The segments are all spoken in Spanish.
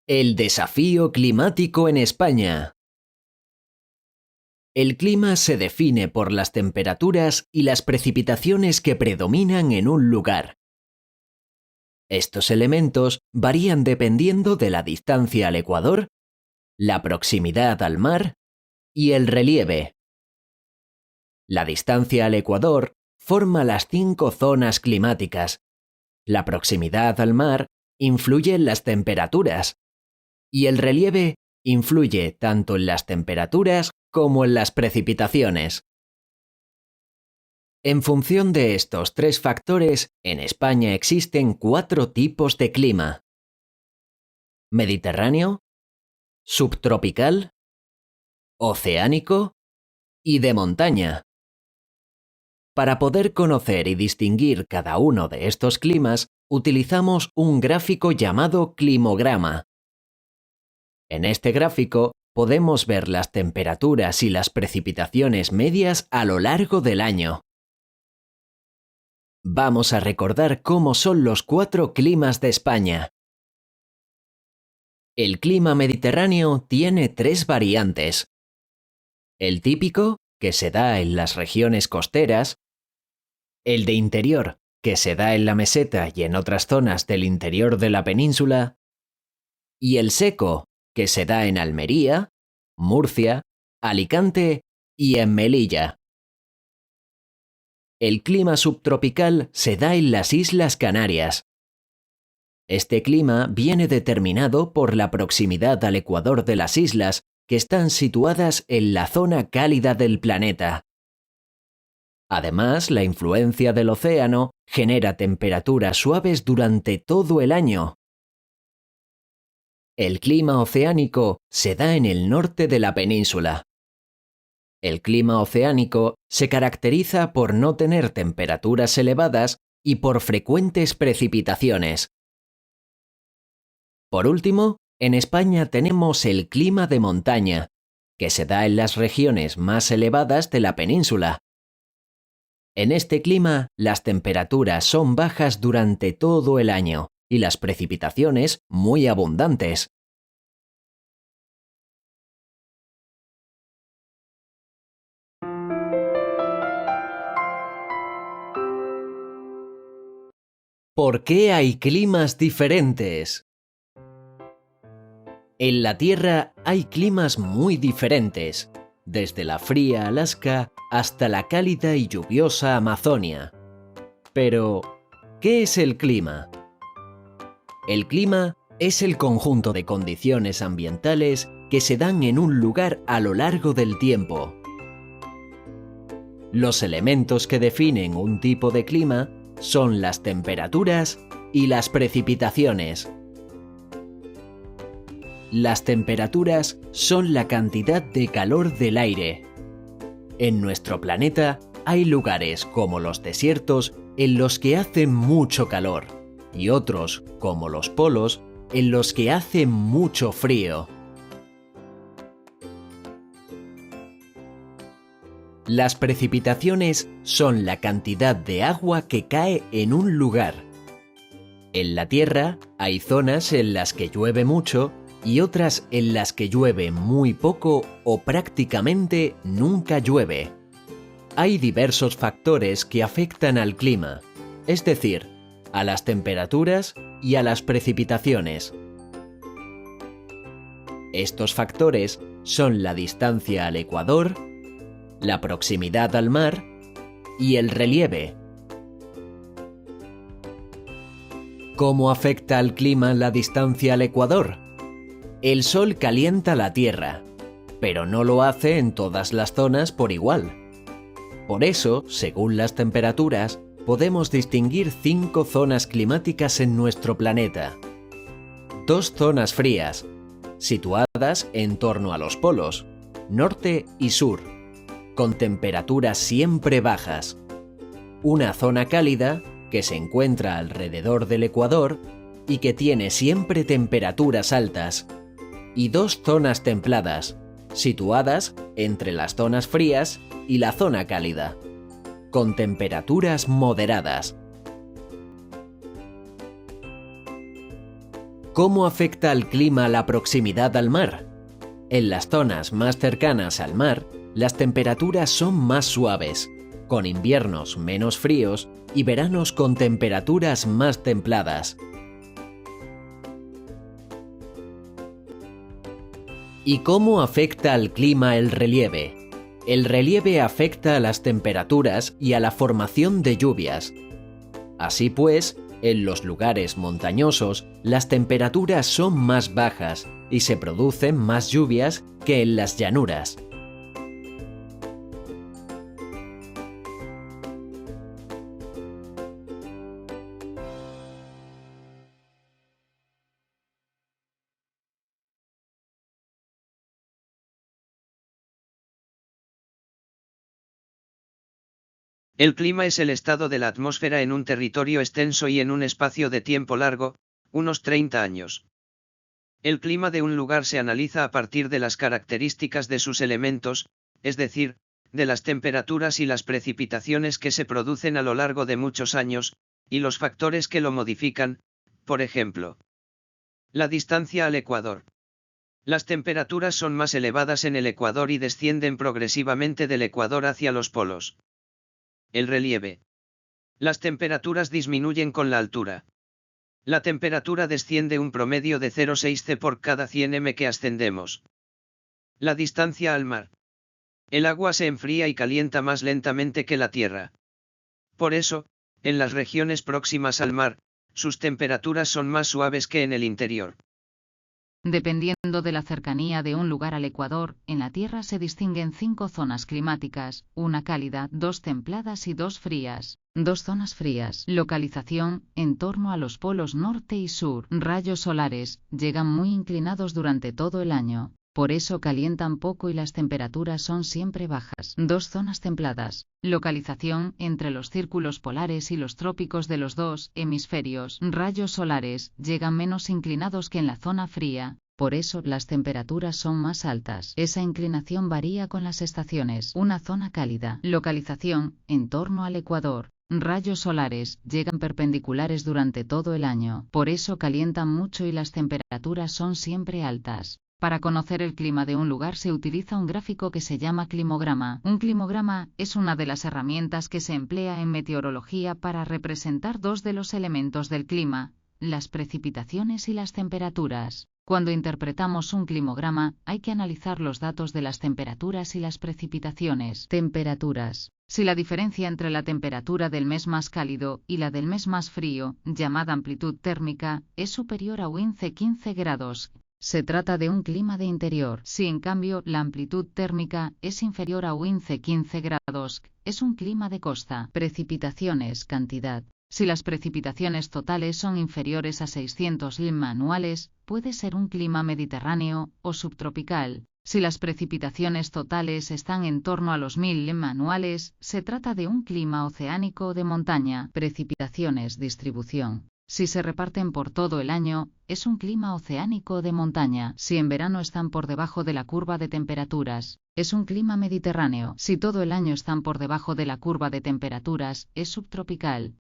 El desafío climático en España. El clima se define por las temperaturas y las precipitaciones que predominan en un lugar. Estos elementos varían dependiendo de la distancia al ecuador, la proximidad al mar y el relieve. La distancia al ecuador forma las 5 zonas climáticas. La proximidad al mar influye en las temperaturas y el relieve influye tanto en las temperaturas como en las precipitaciones. En función de estos 3 factores, en España existen 4 tipos de clima: mediterráneo, subtropical, oceánico y de montaña. Para poder conocer y distinguir cada uno de estos climas, utilizamos un gráfico llamado climograma. En este gráfico podemos ver las temperaturas y las precipitaciones medias a lo largo del año. Vamos a recordar cómo son los 4 climas de España. El clima mediterráneo tiene 3 variantes. El típico, que se da en las regiones costeras. El de interior, que se da en la meseta y en otras zonas del interior de la península. Y el seco, que se da en Almería, Murcia, Alicante y en Melilla. El clima subtropical se da en las Islas Canarias. Este clima viene determinado por la proximidad al ecuador de las islas, que están situadas en la zona cálida del planeta. Además, la influencia del océano genera temperaturas suaves durante todo el año. El clima oceánico se da en el norte de la península. El clima oceánico se caracteriza por no tener temperaturas elevadas y por frecuentes precipitaciones. Por último, en España tenemos el clima de montaña, que se da en las regiones más elevadas de la península. En este clima, las temperaturas son bajas durante todo el año y las precipitaciones muy abundantes. ¿Por qué hay climas diferentes? En la Tierra hay climas muy diferentes, desde la fría Alaska hasta la cálida y lluviosa Amazonia. Pero, ¿qué es el clima? El clima es el conjunto de condiciones ambientales que se dan en un lugar a lo largo del tiempo. Los elementos que definen un tipo de clima son las temperaturas y las precipitaciones. Las temperaturas son la cantidad de calor del aire. En nuestro planeta hay lugares como los desiertos en los que hace mucho calor y otros, como los polos, en los que hace mucho frío. Las precipitaciones son la cantidad de agua que cae en un lugar. En la Tierra hay zonas en las que llueve mucho y otras en las que llueve muy poco o prácticamente nunca llueve. Hay diversos factores que afectan al clima, es decir, a las temperaturas y a las precipitaciones. Estos factores son la distancia al ecuador, la proximidad al mar y el relieve. ¿Cómo afecta al clima la distancia al ecuador? El sol calienta la Tierra, pero no lo hace en todas las zonas por igual. Por eso, según las temperaturas, podemos distinguir 5 zonas climáticas en nuestro planeta. 2 zonas frías, situadas en torno a los polos, norte y sur, con temperaturas siempre bajas. Una zona cálida, que se encuentra alrededor del ecuador y que tiene siempre temperaturas altas. Y 2 zonas templadas, situadas entre las zonas frías y la zona cálida, con temperaturas moderadas. ¿Cómo afecta al clima la proximidad al mar? En las zonas más cercanas al mar, las temperaturas son más suaves, con inviernos menos fríos y veranos con temperaturas más templadas. ¿Y cómo afecta al clima el relieve? El relieve afecta a las temperaturas y a la formación de lluvias. Así pues, en los lugares montañosos, las temperaturas son más bajas y se producen más lluvias que en las llanuras. El clima es el estado de la atmósfera en un territorio extenso y en un espacio de tiempo largo, unos 30 años. El clima de un lugar se analiza a partir de las características de sus elementos, es decir, de las temperaturas y las precipitaciones que se producen a lo largo de muchos años, y los factores que lo modifican, por ejemplo, la distancia al Ecuador. Las temperaturas son más elevadas en el Ecuador y descienden progresivamente del Ecuador hacia los polos. El relieve. Las temperaturas disminuyen con la altura. La temperatura desciende un promedio de 0,6 C por cada 100 m que ascendemos. La distancia al mar. El agua se enfría y calienta más lentamente que la tierra. Por eso, en las regiones próximas al mar, sus temperaturas son más suaves que en el interior. Dependiendo de la cercanía de un lugar al Ecuador, en la Tierra se distinguen 5 zonas climáticas, una cálida, 2 templadas y 2 frías. 2 zonas frías. Localización, en torno a los polos norte y sur. Rayos solares, llegan muy inclinados durante todo el año. Por eso calientan poco y las temperaturas son siempre bajas. 2 zonas templadas. Localización, entre los círculos polares y los trópicos de los 2 hemisferios. Rayos solares, llegan menos inclinados que en la zona fría. Por eso las temperaturas son más altas. Esa inclinación varía con las estaciones. Una zona cálida. Localización, en torno al Ecuador. Rayos solares, llegan perpendiculares durante todo el año. Por eso calientan mucho y las temperaturas son siempre altas. Para conocer el clima de un lugar se utiliza un gráfico que se llama climograma. Un climograma es una de las herramientas que se emplea en meteorología para representar 2 de los elementos del clima, las precipitaciones y las temperaturas. Cuando interpretamos un climograma, hay que analizar los datos de las temperaturas y las precipitaciones. Temperaturas. Si la diferencia entre la temperatura del mes más cálido y la del mes más frío, llamada amplitud térmica, es superior a 15 grados, se trata de un clima de interior. Si en cambio la amplitud térmica es inferior a 15 grados, es un clima de costa. Precipitaciones, cantidad. Si las precipitaciones totales son inferiores a 600 mm anuales, puede ser un clima mediterráneo o subtropical. Si las precipitaciones totales están en torno a los 1000 mm anuales, se trata de un clima oceánico o de montaña. Precipitaciones, distribución. Si se reparten por todo el año, es un clima oceánico o de montaña. Si en verano están por debajo de la curva de temperaturas, es un clima mediterráneo. Si todo el año están por debajo de la curva de temperaturas, es subtropical.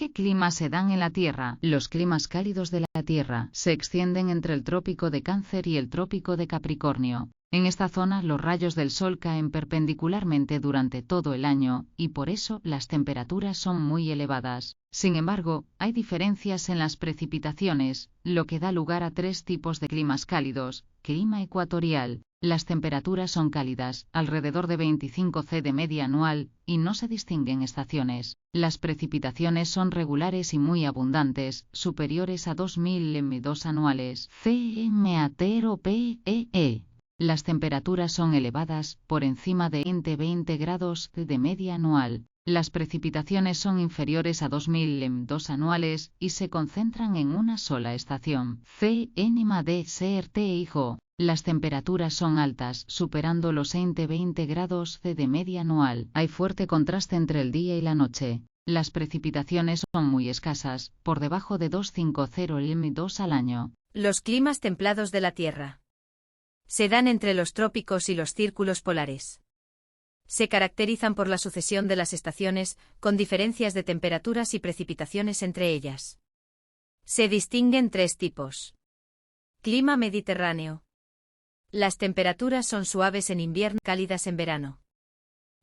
¿Qué climas se dan en la Tierra? Los climas cálidos de la Tierra se extienden entre el Trópico de Cáncer y el Trópico de Capricornio. En esta zona los rayos del sol caen perpendicularmente durante todo el año, y por eso las temperaturas son muy elevadas. Sin embargo, hay diferencias en las precipitaciones, lo que da lugar a tres tipos de climas cálidos. Clima ecuatorial. Las temperaturas son cálidas, alrededor de 25 C de media anual, y no se distinguen estaciones. Las precipitaciones son regulares y muy abundantes, superiores a 2000 m2 anuales. CMATERO-PEE. Las temperaturas son elevadas, por encima de 20 grados de media anual. Las precipitaciones son inferiores a 2000 m2 anuales y se concentran en una sola estación. CNMAD-CRT-HIJO. Las temperaturas son altas, superando los 20 grados de media anual. Hay fuerte contraste entre el día y la noche. Las precipitaciones son muy escasas, por debajo de 250 m2 al año. Los climas templados de la Tierra se dan entre los trópicos y los círculos polares. Se caracterizan por la sucesión de las estaciones, con diferencias de temperaturas y precipitaciones entre ellas. Se distinguen tres tipos. Clima mediterráneo. Las temperaturas son suaves en invierno, cálidas en verano.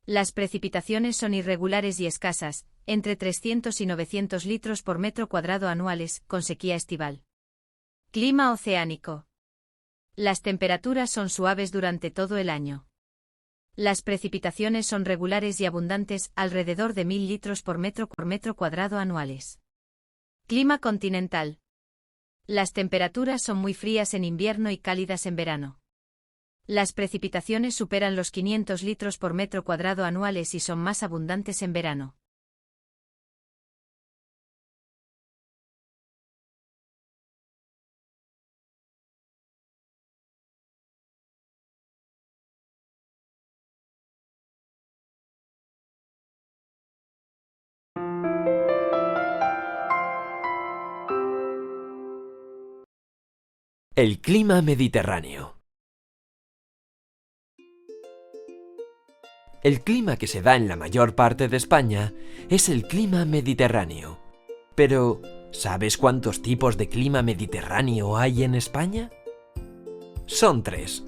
Las precipitaciones son irregulares y escasas, entre 300 y 900 litros por metro cuadrado anuales, con sequía estival. Clima oceánico. Las temperaturas son suaves durante todo el año. Las precipitaciones son regulares y abundantes, alrededor de 1000 litros por metro cuadrado anuales. Clima continental. Las temperaturas son muy frías en invierno y cálidas en verano. Las precipitaciones superan los 500 litros por metro cuadrado anuales y son más abundantes en verano. El clima mediterráneo. El clima que se da en la mayor parte de España es el clima mediterráneo. Pero, ¿sabes cuántos tipos de clima mediterráneo hay en España? Son tres: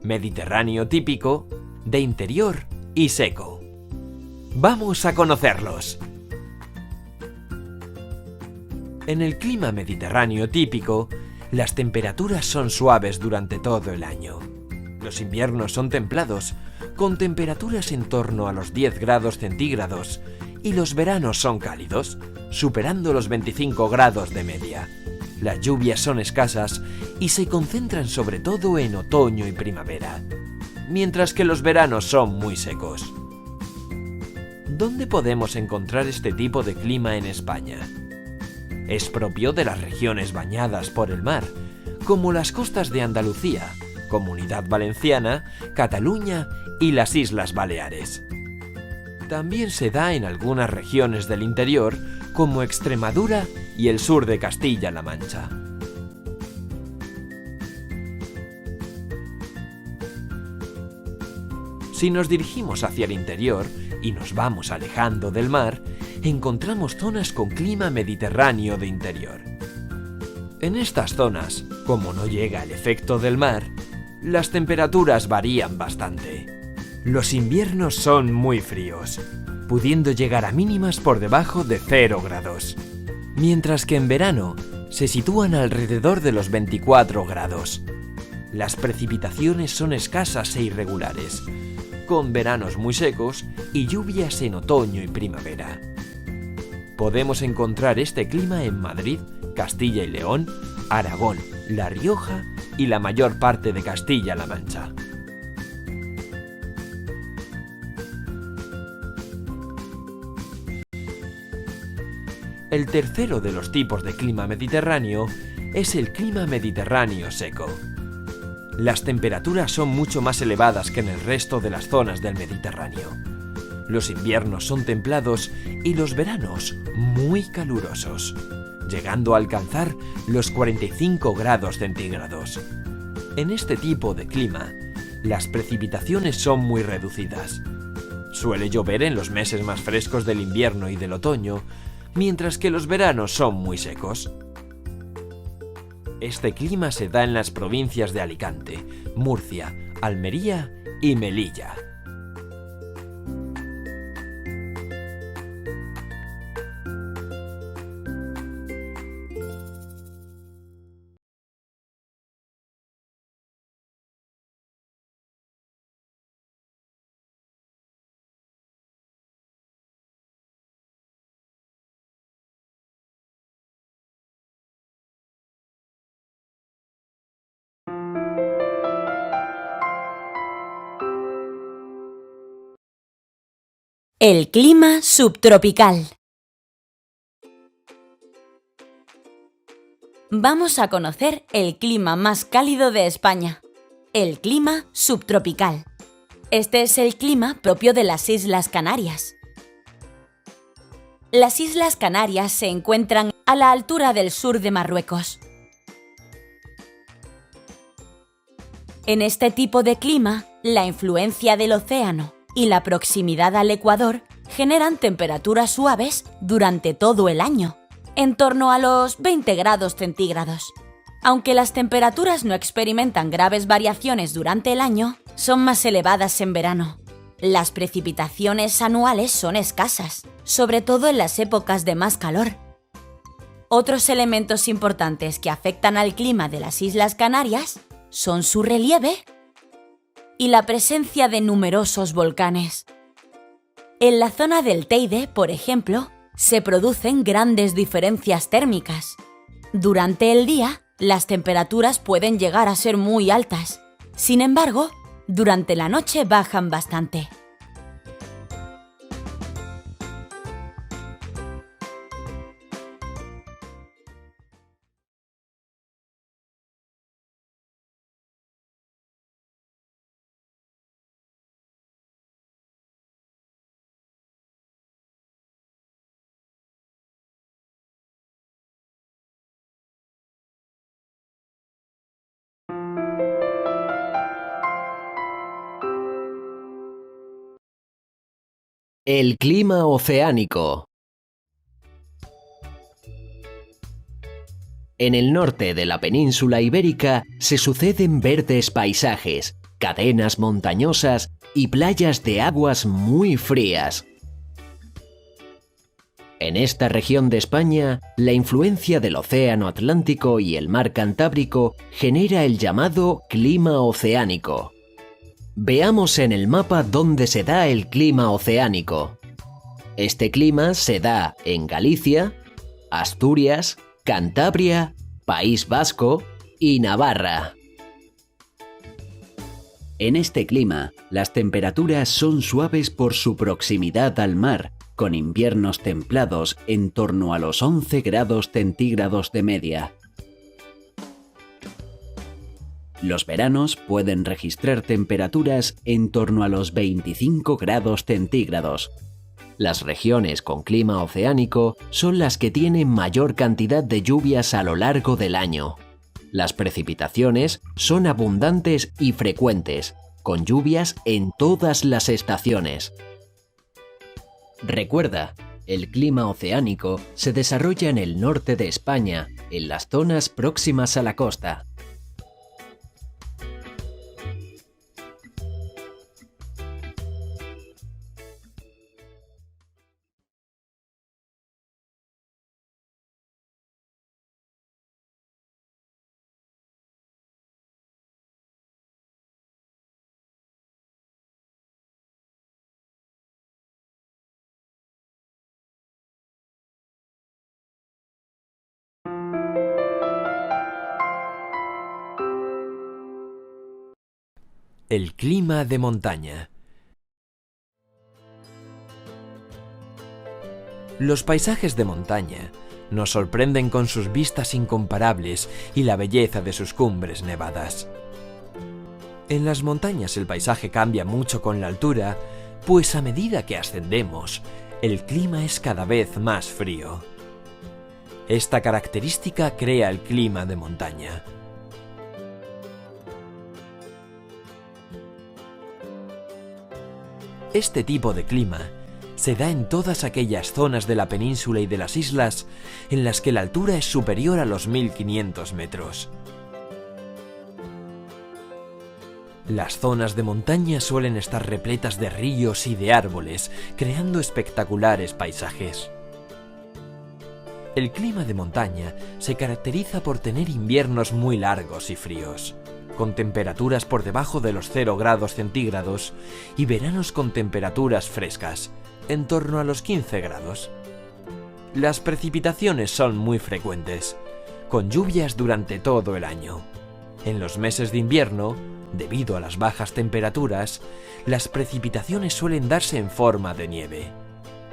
Mediterráneo típico, de interior y seco. ¡Vamos a conocerlos! En el clima mediterráneo típico, las temperaturas son suaves durante todo el año. Los inviernos son templados, con temperaturas en torno a los 10 grados centígrados, y los veranos son cálidos, superando los 25 grados de media. Las lluvias son escasas y se concentran sobre todo en otoño y primavera, mientras que los veranos son muy secos. ¿Dónde podemos encontrar este tipo de clima en España? Es propio de las regiones bañadas por el mar, como las costas de Andalucía, Comunidad Valenciana, Cataluña y las Islas Baleares. También se da en algunas regiones del interior, como Extremadura y el sur de Castilla-La Mancha. Si nos dirigimos hacia el interior y nos vamos alejando del mar, encontramos zonas con clima mediterráneo de interior. En estas zonas, como no llega el efecto del mar, las temperaturas varían bastante. Los inviernos son muy fríos, pudiendo llegar a mínimas por debajo de 0 grados, mientras que en verano se sitúan alrededor de los 24 grados. Las precipitaciones son escasas e irregulares, con veranos muy secos y lluvias en otoño y primavera. Podemos encontrar este clima en Madrid, Castilla y León, Aragón, La Rioja y la mayor parte de Castilla-La Mancha. El tercero de los tipos de clima mediterráneo es el clima mediterráneo seco. Las temperaturas son mucho más elevadas que en el resto de las zonas del Mediterráneo. Los inviernos son templados y los veranos muy calurosos, llegando a alcanzar los 45 grados centígrados. En este tipo de clima, las precipitaciones son muy reducidas. Suele llover en los meses más frescos del invierno y del otoño, mientras que los veranos son muy secos. Este clima se da en las provincias de Alicante, Murcia, Almería y Melilla. El clima subtropical. Vamos a conocer el clima más cálido de España, el clima subtropical. Este es el clima propio de las Islas Canarias. Las Islas Canarias se encuentran a la altura del sur de Marruecos. En este tipo de clima, la influencia del océano y la proximidad al Ecuador generan temperaturas suaves durante todo el año, en torno a los 20 grados centígrados. Aunque las temperaturas no experimentan graves variaciones durante el año, son más elevadas en verano. Las precipitaciones anuales son escasas, sobre todo en las épocas de más calor. Otros elementos importantes que afectan al clima de las Islas Canarias son su relieve y la presencia de numerosos volcanes. En la zona del Teide, por ejemplo, se producen grandes diferencias térmicas. Durante el día, las temperaturas pueden llegar a ser muy altas. Sin embargo, durante la noche bajan bastante. El clima oceánico. En el norte de la península ibérica se suceden verdes paisajes, cadenas montañosas y playas de aguas muy frías. En esta región de España, la influencia del océano Atlántico y el mar Cantábrico genera el llamado clima oceánico. Veamos en el mapa dónde se da el clima oceánico. Este clima se da en Galicia, Asturias, Cantabria, País Vasco y Navarra. En este clima, las temperaturas son suaves por su proximidad al mar, con inviernos templados en torno a los 11 grados centígrados de media. Los veranos pueden registrar temperaturas en torno a los 25 grados centígrados. Las regiones con clima oceánico son las que tienen mayor cantidad de lluvias a lo largo del año. Las precipitaciones son abundantes y frecuentes, con lluvias en todas las estaciones. Recuerda, el clima oceánico se desarrolla en el norte de España, en las zonas próximas a la costa. El clima de montaña. Los paisajes de montaña nos sorprenden con sus vistas incomparables y la belleza de sus cumbres nevadas. En las montañas el paisaje cambia mucho con la altura, pues a medida que ascendemos, el clima es cada vez más frío. Esta característica crea el clima de montaña. Este tipo de clima se da en todas aquellas zonas de la península y de las islas en las que la altura es superior a los 1500 metros. Las zonas de montaña suelen estar repletas de ríos y de árboles, creando espectaculares paisajes. El clima de montaña se caracteriza por tener inviernos muy largos y fríos, con temperaturas por debajo de los 0 grados centígrados, y veranos con temperaturas frescas, en torno a los 15 grados. Las precipitaciones son muy frecuentes, con lluvias durante todo el año. En los meses de invierno, debido a las bajas temperaturas, las precipitaciones suelen darse en forma de nieve.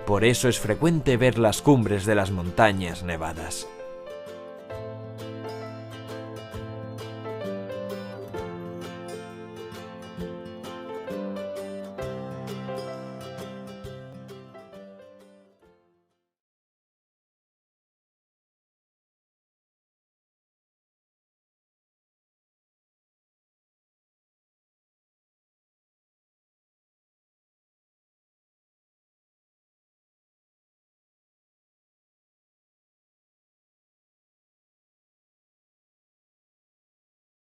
Por eso es frecuente ver las cumbres de las montañas nevadas.